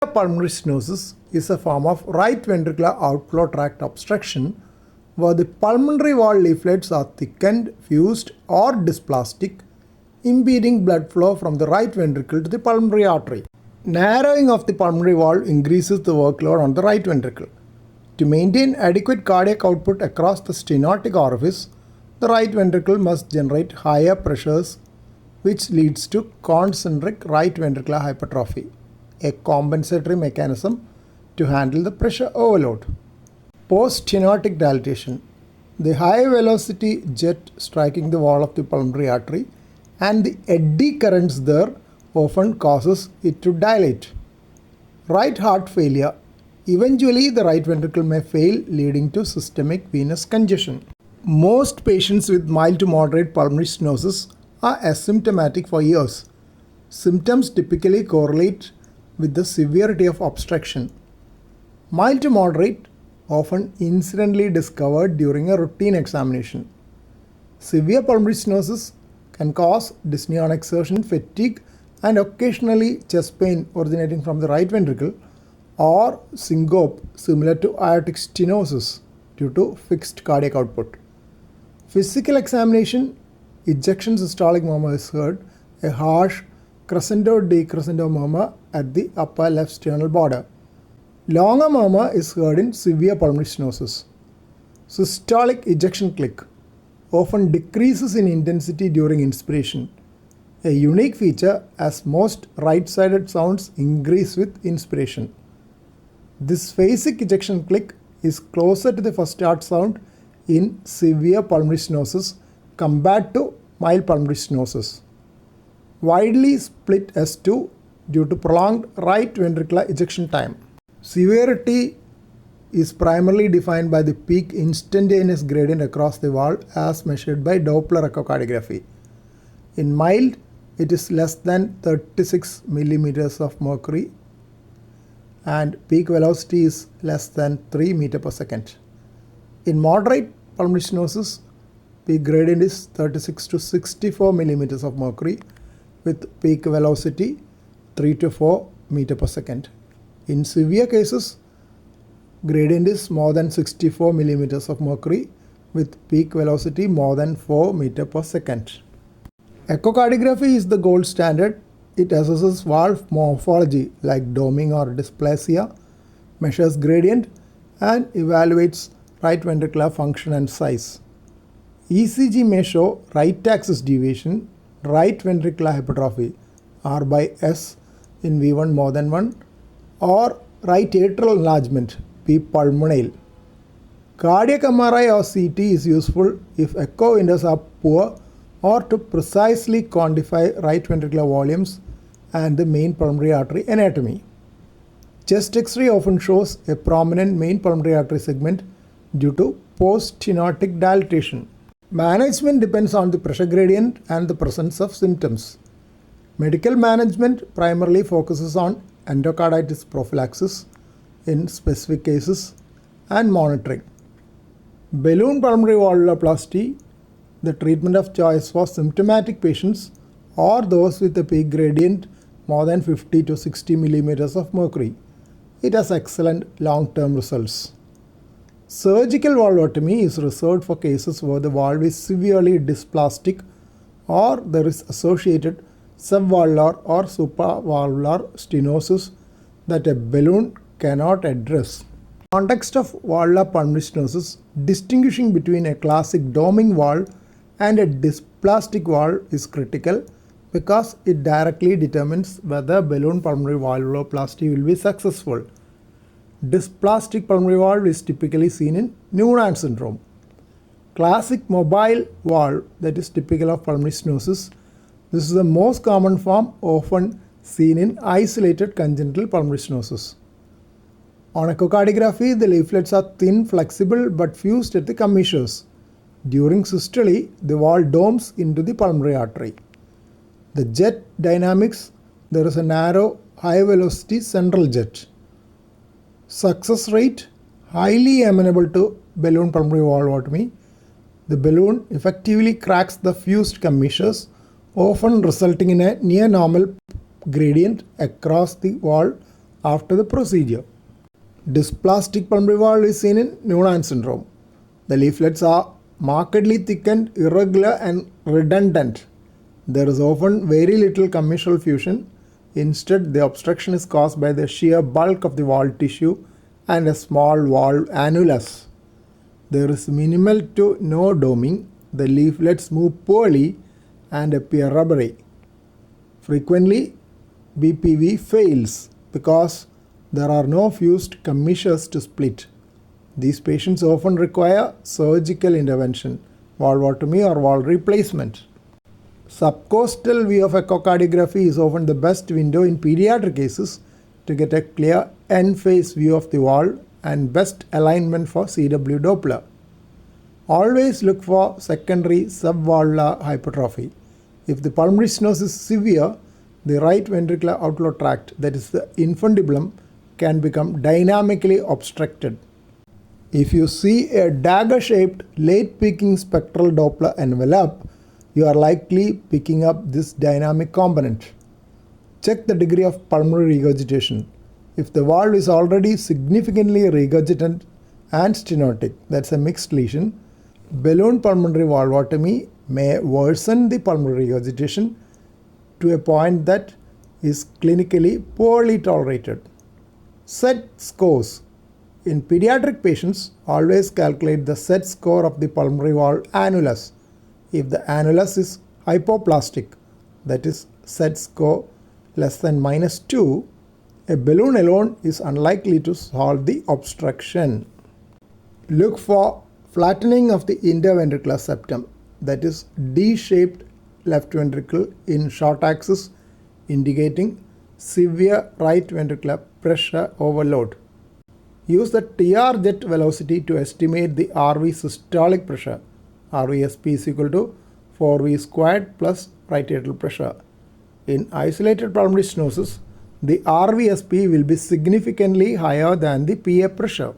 Pulmonary stenosis is a form of right ventricular outflow tract obstruction where the pulmonary wall leaflets are thickened, fused, or dysplastic, impeding blood flow from the right ventricle to the pulmonary artery. Narrowing of the pulmonary wall increases the workload on the right ventricle. To maintain adequate cardiac output across the stenotic orifice, the right ventricle must generate higher pressures, which leads to concentric right ventricular hypertrophy, a compensatory mechanism to handle the pressure overload. Post-stenotic dilatation. The high velocity jet striking the wall of the pulmonary artery and the eddy currents there often causes it to dilate. Right heart failure. Eventually, the right ventricle may fail, leading to systemic venous congestion. Most patients with mild to moderate pulmonary stenosis are asymptomatic for years. Symptoms typically correlate with the severity of obstruction. Mild to moderate, often incidentally discovered during a routine examination. Severe pulmonary stenosis can cause dyspnea on exertion, fatigue, and occasionally chest pain originating from the right ventricle, or syncope similar to aortic stenosis due to fixed cardiac output. Physical examination, ejection systolic murmur is heard, a harsh crescendo-decrescendo murmur at the upper left sternal border. Longer murmur is heard in severe pulmonary stenosis. Systolic ejection click often decreases in intensity during inspiration, a unique feature as most right-sided sounds increase with inspiration. This phasic ejection click is closer to the first start sound in severe pulmonary stenosis compared to mild pulmonary stenosis. Widely split S2 due to prolonged right ventricular ejection time. Severity is primarily defined by the peak instantaneous gradient across the wall as measured by Doppler echocardiography. In mild, it is less than 36 millimeters of mercury and peak velocity is less than 3 meters per second. In moderate pulmonary stenosis, peak gradient is 36 to 64 millimeters of mercury with peak velocity 3 to 4 meters per second. In severe cases, gradient is more than 64 millimeters of mercury with peak velocity more than 4 meters per second. Echocardiography is the gold standard. It assesses valve morphology like doming or dysplasia, measures gradient, and evaluates right ventricular function and size. ECG may show right axis deviation, right ventricular hypertrophy R by S in V1 more than 1, or right atrial enlargement P pulmonale. Cardiac MRI or CT is useful if echo windows are poor or to precisely quantify right ventricular volumes and the main pulmonary artery anatomy. Chest X-ray often shows a prominent main pulmonary artery segment due to post-stenotic dilatation. Management depends on the pressure gradient and the presence of symptoms. Medical management primarily focuses on endocarditis prophylaxis in specific cases and monitoring. Balloon pulmonary valvuloplasty, the treatment of choice for symptomatic patients or those with a peak gradient more than 50 to 60 millimeters of mercury. It has excellent long-term results. Surgical valvotomy is reserved for cases where the valve is severely dysplastic or there is associated subvalvular or supravalvular stenosis that a balloon cannot address. In the context of valvular pulmonary stenosis, distinguishing between a classic doming valve and a dysplastic valve is critical because it directly determines whether balloon pulmonary valvuloplasty will be successful. Dysplastic pulmonary valve is typically seen in Noonan syndrome. Classic mobile valve that is typical of pulmonary stenosis. This is the most common form often seen in isolated congenital pulmonary stenosis. On echocardiography, the leaflets are thin, flexible but fused at the commissures. During systole, the valve domes into the pulmonary artery. The jet dynamics, there is a narrow, high velocity central jet. Success rate, highly amenable to balloon pulmonary valvotomy. The balloon effectively cracks the fused commissures, often resulting in a near normal gradient across the wall after the procedure. Dysplastic pulmonary valve is seen in Noonan syndrome. The leaflets are markedly thickened, irregular and redundant. There is often very little commissural fusion. Instead, the obstruction is caused by the sheer bulk of the valve tissue and a small valve annulus. There is minimal to no doming. The leaflets move poorly and appear rubbery. Frequently, BPV fails because there are no fused commissures to split. These patients often require surgical intervention, valvotomy or valve replacement. Subcostal view of echocardiography is often the best window in pediatric cases to get a clear end-phase view of the valve and best alignment for CW Doppler. Always look for secondary subvalvular hypertrophy. If the pulmonary stenosis is severe, the right ventricular outflow tract, that is the infundibulum, can become dynamically obstructed. If you see a dagger-shaped late-peaking spectral Doppler envelope, you are likely picking up this dynamic component. Check the degree of pulmonary regurgitation. If the valve is already significantly regurgitant and stenotic, that's a mixed lesion, balloon pulmonary valvotomy may worsen the pulmonary regurgitation to a point that is clinically poorly tolerated. SET scores. In pediatric patients, always calculate the SET score of the pulmonary valve annulus. If the annulus is hypoplastic, that is SET score less than -2, a balloon alone is unlikely to solve the obstruction. Look for flattening of the interventricular septum, that is D-shaped left ventricle in short axis, indicating severe right ventricular pressure overload. Use the TR jet velocity to estimate the RV systolic pressure. RVSP is equal to 4V squared plus right atrial pressure. In isolated pulmonary stenosis, the RVSP will be significantly higher than the PA pressure.